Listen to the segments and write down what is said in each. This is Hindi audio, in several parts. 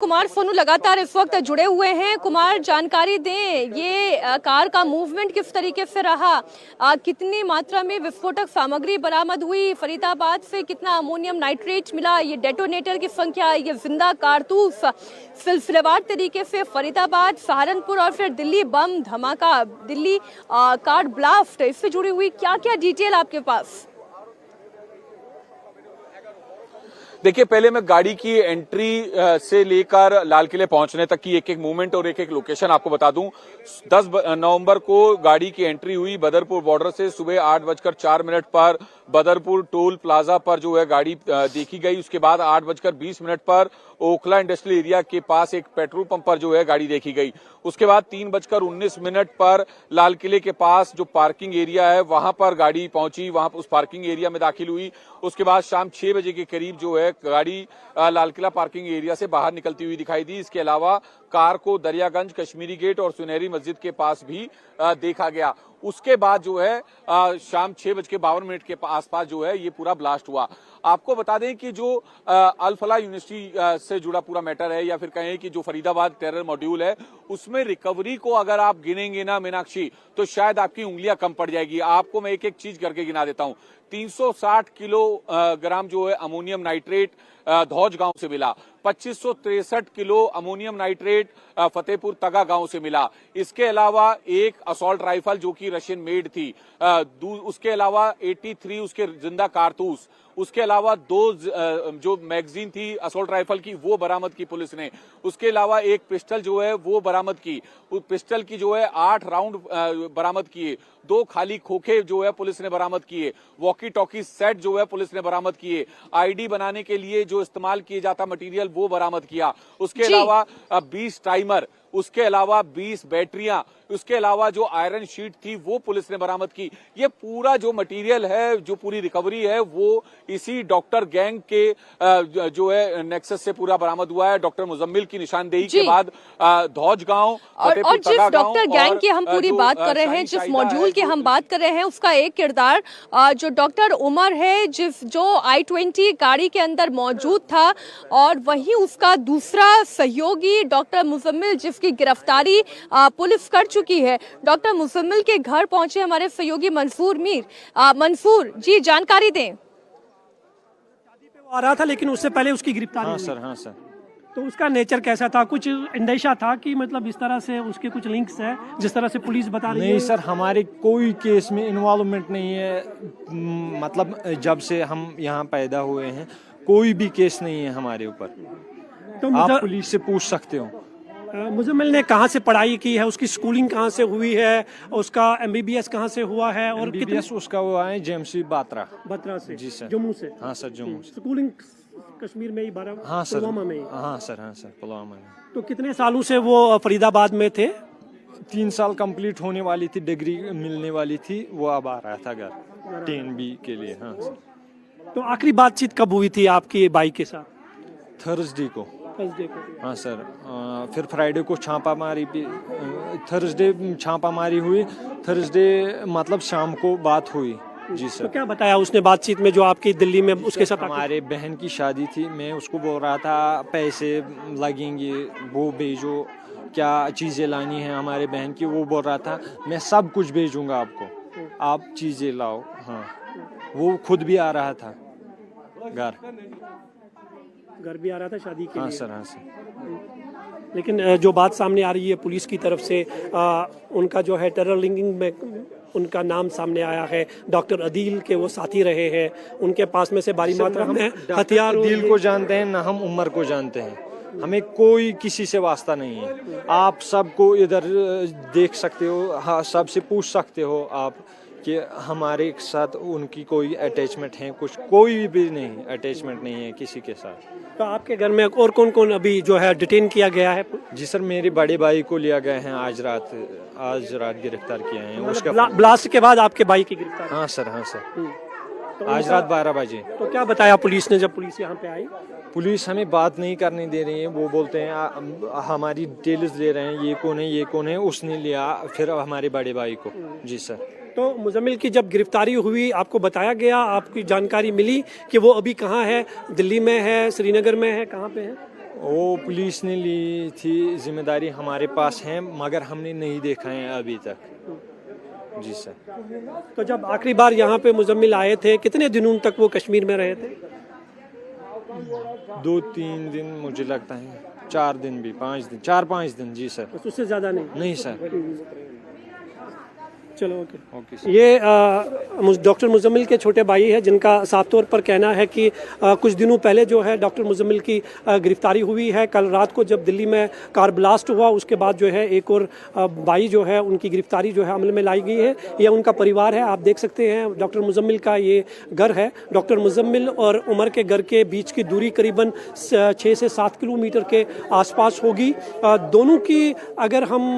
कुमार सोनू लगातार इस वक्त जुड़े हुए हैं। कुमार, जानकारी दें, ये कार का मूवमेंट किस तरीके से रहा, कितनी मात्रा में विस्फोटक सामग्री बरामद हुई, फरीदाबाद से कितना अमोनियम नाइट्रेट मिला, ये डेटोनेटर की संख्या, ये जिंदा कारतूस सिलसिलेवार तरीके से फरीदाबाद, सहारनपुर और फिर दिल्ली बम धमाका, दिल्ली कार ब्लास्ट, इससे जुड़ी हुई क्या क्या डिटेल आपके पास? देखिए, पहले मैं गाड़ी की एंट्री से लेकर लाल किले पहुंचने तक की एक एक मूवमेंट और एक एक लोकेशन आपको बता दूं। 10 नवंबर को गाड़ी की एंट्री हुई बदरपुर बॉर्डर से। सुबह 8:04 पर बदरपुर टोल प्लाजा पर जो है गाड़ी देखी गई। उसके बाद 8:20 पर ओखला इंडस्ट्रियल एरिया के पास एक पेट्रोल पंप पर जो है गाड़ी देखी गई। उसके बाद 3:19 पर लाल किले के पास जो पार्किंग एरिया है वहां पर गाड़ी पहुंची, वहां उस पार्किंग एरिया में दाखिल हुई। उसके बाद शाम 6 बजे के करीब जो है गाड़ी लाल किला पार्किंग एरिया से बाहर निकलती हुई दिखाई दी। इसके अलावा कार को दरियागंज, कश्मीरी गेट और सुनहरी मस्जिद के पास भी देखा गया। उसके बाद जो है शाम 6:52 के आसपास जो है ये पूरा ब्लास्ट हुआ। आपको बता दें कि जो अल फलाह यूनिवर्सिटी से जुड़ा पूरा मैटर है, या फिर कहें कि जो फरीदाबाद टेरर मॉड्यूल है, उसमें रिकवरी को अगर आप गिनेंगे ना मीनाक्षी, तो शायद आपकी उंगलियां कम पड़ जाएगी। आपको मैं एक एक चीज करके गिना देता हूं। 360 किलोग्राम जो है अमोनियम नाइट्रेट धौज गांव से मिला। 2563 किलो अमोनियम नाइट्रेट फतेहपुर तगा गांव से मिला। इसके अलावा एक असॉल्ट राइफल जो कि रशियन मेड थी, उसके अलावा 83 उसके जिंदा कारतूस, उसके अलावा 2 जो मैगजीन थी असॉल्ट राइफल की वो बरामद की पुलिस ने। उसके अलावा एक पिस्टल जो है वो बरामद की। उस पिस्टल की जो है 8 राउंड बरामद किए। 2 खाली खोखे जो है पुलिस ने बरामद किए। वॉकी टॉकी सेट जो है पुलिस ने बरामद किए। आईडी बनाने के लिए जो इस्तेमाल किया जाता मटेरियल वो बरामद किया। उसके अलावा 20 टाइमर, उसके अलावा 20 बैटरियां, उसके अलावा जो आयरन शीट थी वो पुलिस ने बरामद की। ये पूरा जो मटेरियल है, जो पूरी रिकवरी है, वो इसी डॉक्टर गैंग के जो है नेक्सस से पूरा बरामद हुआ है। डॉक्टर मुजम्मिल की निशानदेही के बाद धौज गांव और जिस डॉक्टर गैंग की हम पूरी बात कर रहे हैं, जिस मॉड्यूल की हम बात कर रहे हैं, उसका एक किरदार जो डॉक्टर उमर है, जो I-20 गाड़ी के अंदर मौजूद था, और वहीं उसका दूसरा सहयोगी डॉक्टर मुजम्मिल, जिसकी गिरफ्तारी पुलिस कर चुकी है। डॉक्टर मुजम्मिल के घर पहुंचे हमारे सहयोगी मंसूर मीर। मंसूर जी, जानकारी दें। शादी पे वो आ रहा था, लेकिन उससे पहले उसकी गिरफ्तारी हुई। हाँ सर। तो उसका नेचर कैसा था? कुछ अंदेशा था कि मतलब इस तरह से उसके कुछ लिंक्स है, जिस तरह से पुलिस बता रही है? नहीं सर, हमारे कोई केस में इन्वॉल्वमेंट नहीं है। मतलब जब से हम यहाँ पैदा हुए हैं कोई भी केस नहीं है हमारे ऊपर। तो आप पुलिस से पूछ सकते हो। मुजम्मिल ने कहाँ से पढ़ाई की है, उसकी स्कूलिंग कहाँ से हुई है, उसका MBBS कहाँ से हुआ है, और MBBS उसका हुआ है JMC बत्रा से? जी सर। जम्मू से? हाँ सर, जम्मू से। स्कूलिंग कश्मीर में ही, पुलवामा में ही? हाँ सर, पुलवामा में। तो कितने सालों से वो फरीदाबाद में थे? 3 साल कंप्लीट होने वाली थी, डिग्री मिलने वाली थी, वो अब आ रहा था घर 10B के लिए। हाँ सर। तो आखिरी बातचीत कब हुई थी आपकी बाइक के साथ? थर्सडे को। हाँ सर। फिर फ्राइडे को छापामारी भी, थर्सडे छापामारी हुई, थर्सडे मतलब शाम को बात हुई। जी सर। तो क्या बताया उसने बातचीत में, जो आपकी दिल्ली में उसके साथ? हमारे बहन की शादी थी, मैं उसको बोल रहा था पैसे लगेंगे, वो भेजो, क्या चीज़ें लानी है हमारे बहन की। वो बोल रहा था मैं सब कुछ भेजूंगा आपको, आप चीज़ें लाओ। हाँ, वो खुद भी आ रहा था घर भी आ रहा था शादी के लिए? हाँ सर। लेकिन जो बात सामने आ रही है पुलिस की तरफ से, उनका जो है टेरर लिंकिंग में उनका नाम सामने आया है। डॉक्टर अदील के वो साथी रहे हैं, उनके पास में से भारी मात्रा में हथियार। अदील को जानते हैं ना, हम उमर को जानते हैं। हमें कोई किसी से वास्ता नहीं है। आप सबको इधर देख सकते हो, हाँ, सबसे पूछ सकते हो आप कि हमारे साथ उनकी कोई अटैचमेंट है, कुछ कोई भी नहीं अटैचमेंट नहीं है किसी के साथ। तो आपके घर में और कौन कौन अभी जो है डिटेन किया गया है? जी सर, मेरे बड़े भाई को लिया गए हैं, आज रात गिरफ्तार किए हैं। उसका ब्लास्ट के बाद आपके भाई की गिरफ्तार? हाँ सर। तो आज रात 12 बजे। तो क्या बताया पुलिस ने जब पुलिस यहाँ पे आई? पुलिस हमें बात नहीं करने दे रही है। वो बोलते हैं हमारी डिटेल्स ले रहे हैं, ये कौन है, उसने लिया फिर हमारे बड़े भाई को। जी सर। तो मुजम्मिल की जब गिरफ्तारी हुई, आपको बताया गया, आपकी जानकारी मिली कि वो अभी कहाँ है? दिल्ली में है, श्रीनगर में है, कहाँ पे है? वो पुलिस ने ली थी जिम्मेदारी, हमारे पास है मगर हमने नहीं देखा है अभी तक। जी सर। तो जब आखिरी बार यहाँ पे मुजम्मिल आए थे, कितने दिनों तक वो कश्मीर में रहे थे? 2-3 दिन, मुझे लगता है 4 दिन भी, 5 दिन, 4-5 दिन। जी सर। बस उससे ज़्यादा नहीं? नहीं सर। चलो ओके। ओके। ये डॉक्टर मुजम्मिल के छोटे भाई है, जिनका साफ तौर पर कहना है कि कुछ दिनों पहले जो है डॉक्टर मुजम्मिल की गिरफ्तारी हुई है। कल रात को जब दिल्ली में कार ब्लास्ट हुआ, उसके बाद जो है एक और भाई जो है उनकी गिरफ्तारी जो है अमल में लाई गई है। यह उनका परिवार है, आप देख सकते हैं डॉक्टर मुजम्मिल का ये घर है। डॉक्टर मुजम्मिल और उमर के घर के बीच की दूरी करीबन 6 से 7 किलोमीटर के आसपास होगी। दोनों की अगर हम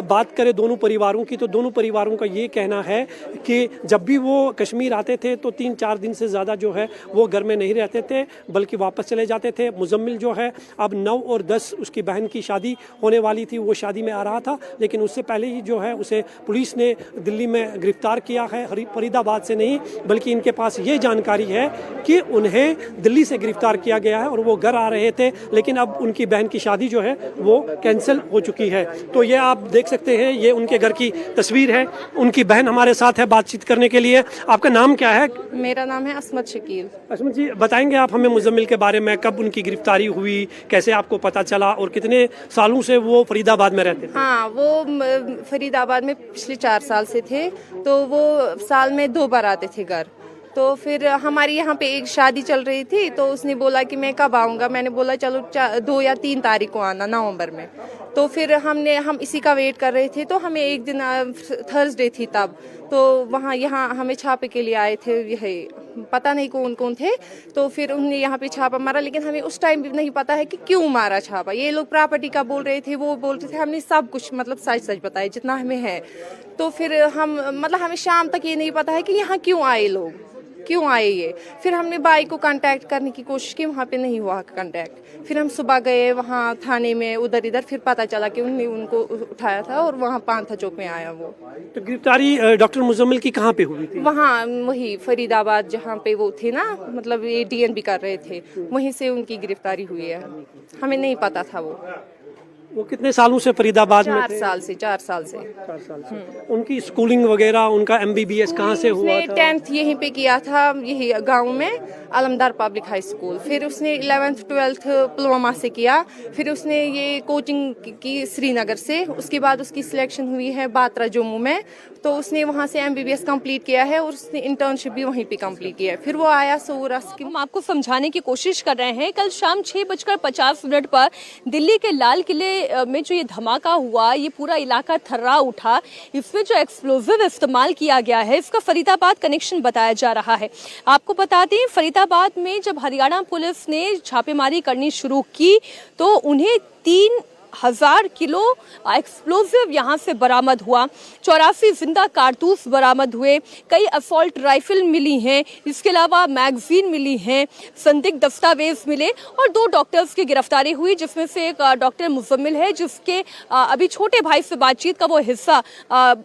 बात करें दोनों परिवारों की, तो दोनों परिवारों का ये कहना है कि जब भी वो कश्मीर आते थे तो 3-4 दिन से ज़्यादा जो है वो घर में नहीं रहते थे, बल्कि वापस चले जाते थे। मुजम्मिल जो है अब 9 और 10 उसकी बहन की शादी होने वाली थी, वो शादी में आ रहा था, लेकिन उससे पहले ही जो है उसे पुलिस ने दिल्ली में गिरफ्तार किया है। फरीदाबाद से नहीं, बल्कि इनके पास ये जानकारी है कि उन्हें दिल्ली से गिरफ्तार किया गया है और वो घर आ रहे थे, लेकिन अब उनकी बहन की शादी जो है वो कैंसिल हो चुकी है। तो ये आप देख सकते हैं, ये उनके घर की तस्वीर है। उनकी बहन हमारे साथ है बातचीत करने के लिए। आपका नाम क्या है? मेरा नाम है असमत शकील। असमत जी, बताएंगे आप हमें मुजम्मिल के बारे में, कब उनकी गिरफ्तारी हुई, कैसे आपको पता चला और कितने सालों से वो फरीदाबाद में रहते थे? हाँ, वो फरीदाबाद में पिछले 4 साल से थे, तो वो साल में 2 बार आते थे घर। तो फिर हमारी यहाँ पे एक शादी चल रही थी, तो उसने बोला कि मैं कब आऊँगा। मैंने बोला चलो 2 या 3 तारीख को आना, नवंबर में। तो फिर हम इसी का वेट कर रहे थे। तो हमें एक दिन थर्सडे थी तब, तो वहाँ यहाँ हमें छापे के लिए आए थे, यही पता नहीं कौन कौन थे। तो फिर उन्होंने यहाँ पे छापा मारा, लेकिन हमें उस टाइम भी नहीं पता है कि क्यों मारा छापा। ये लोग प्रॉपर्टी का बोल रहे थे, वो बोल रहे थे। हमने सब कुछ मतलब सच बताया जितना हमें है। तो फिर हमें शाम तक ये नहीं पता है कि यहाँ क्यों आए लोग, क्यों आए ये। फिर हमने भाई को कांटेक्ट करने की कोशिश की, वहाँ पे नहीं हुआ कांटेक्ट। फिर हम सुबह गए वहाँ थाने में, उधर इधर, फिर पता चला कि उन्होंने उनको उठाया था और वहाँ पांथा चौक में आया वो। तो गिरफ्तारी डॉक्टर मुजम्मिल की कहाँ पे हुई थी? वहाँ वही फरीदाबाद जहाँ पे वो थे ना, मतलब ये DNB कर रहे थे, वहीं से उनकी गिरफ्तारी हुई है। हमें नहीं पता था वो कितने सालों से फरीदाबाद में थे? 4 साल से। 4 साल से। उनकी स्कूलिंग वगैरह, उनका MBBS कहाँ से हुआ था? 10th यहीं पे किया था, यही गांव में, आलमदार पब्लिक हाई स्कूल। फिर उसने 11th 12th पुलवामा से किया। फिर उसने ये कोचिंग की श्रीनगर से। उसके बाद उसकी सिलेक्शन हुई है बात्रा जम्मू में, तो उसने वहाँ से MBBS कंप्लीट किया है और उसने इंटर्नशिप भी वहीं पे कंप्लीट किया है। फिर वो आया सोरस की। हम आपको समझाने की कोशिश कर रहे हैं। कल शाम 6:50 पर दिल्ली के लाल किले में जो ये धमाका हुआ, ये पूरा इलाका थर्रा उठा। इसमें जो एक्सप्लोजिव इस्तेमाल किया गया है, इसका फरीदाबाद कनेक्शन बताया जा रहा है। आपको बता दें, फरीदाबाद में जब हरियाणा पुलिस ने छापेमारी करनी शुरू की, तो उन्हें 3000 किलो एक्सप्लोजिव यहाँ से बरामद हुआ। 84 जिंदा कारतूस बरामद हुए। कई असॉल्ट राइफल मिली हैं, इसके अलावा मैगजीन मिली हैं, संदिग्ध दस्तावेज मिले और 2 डॉक्टर्स की गिरफ्तारी हुई, जिसमें से एक डॉक्टर मुजम्मिल है, जिसके अभी छोटे भाई से बातचीत का वो हिस्सा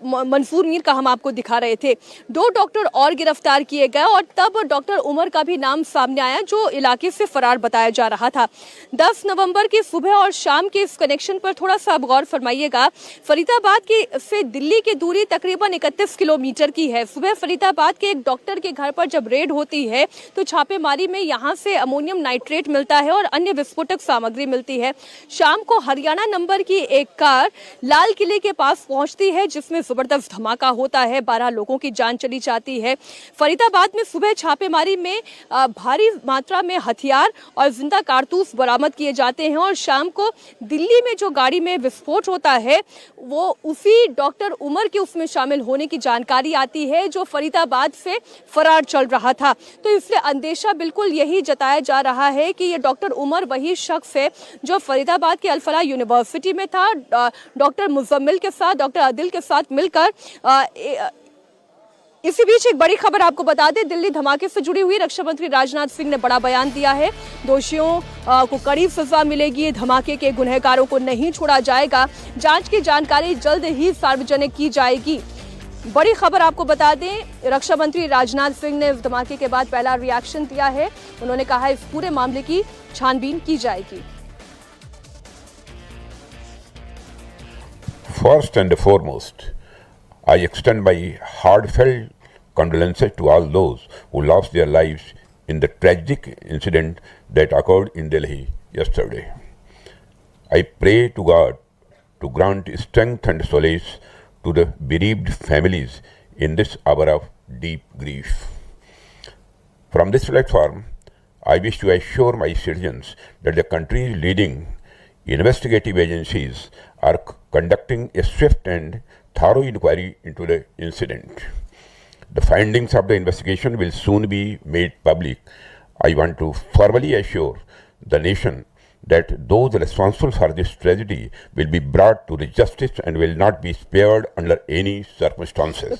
मंसूर मीर का हम आपको दिखा रहे थे। 2 डॉक्टर और गिरफ्तार किए गए और तब डॉक्टर उमर का भी नाम सामने आया, जो इलाके से फरार बताया जा रहा था। 10 नवंबर की सुबह और शाम के इस कनेक्शन पर थोड़ा सा आप गौर फरमाइएगा। फरीदाबाद की से दिल्ली की दूरी तकरीबन 31 किलोमीटर की है। सुबह फरीदाबाद के एक डॉक्टर के घर पर जब रेड होती है, तो छापेमारी में यहां से अमोनियम नाइट्रेट मिलता है और अन्य विस्फोटक सामग्री मिलती है। शाम को हरियाणा नंबर की एक कार लाल किले के पास पहुंचती है, जिसमें जबरदस्त धमाका होता है। 12 लोगों की जान चली जाती है। फरीदाबाद में सुबह छापेमारी में भारी मात्रा में हथियार और जिंदा कारतूस बरामद किए जाते हैं और शाम को दिल्ली में जो गाड़ी में विस्फोट होता है, वो उसी डॉक्टर उमर के उसमें शामिल होने की जानकारी आती है, जो फरीदाबाद से फरार चल रहा था। तो इसलिए अंदेशा बिल्कुल यही जताया जा रहा है कि ये डॉक्टर उमर वही शख्स है जो फरीदाबाद के अल-फलाह यूनिवर्सिटी में था, डॉक्टर मुजम्मिल के साथ, डॉक्टर आदिल के साथ मिलकर। इसी बीच एक बड़ी खबर आपको बता दें, दिल्ली धमाके से जुड़ी हुई रक्षा मंत्री राजनाथ सिंह ने बड़ा बयान दिया है। दोषियों को कड़ी सजा मिलेगी, धमाके के गुनहगारों को नहीं छोड़ा जाएगा, जांच की जानकारी जल्द ही सार्वजनिक की जाएगी। बड़ी खबर आपको बता दें, रक्षा मंत्री राजनाथ सिंह ने धमाके के बाद पहला रिएक्शन दिया है। उन्होंने कहा इस पूरे मामले की छानबीन की जाएगी। First and foremost, I extend my heartfelt condolences to all those who lost their lives in the tragic incident that occurred in Delhi yesterday. I pray to God to grant strength and solace to the bereaved families in this hour of deep grief. From this platform, I wish to assure my citizens that the country's leading investigative agencies are conducting a swift and thorough inquiry into the incident. The findings of the investigation will soon be made public. I want to formally assure the nation that those responsible for this tragedy will be brought to the justice and will not be spared under any circumstances.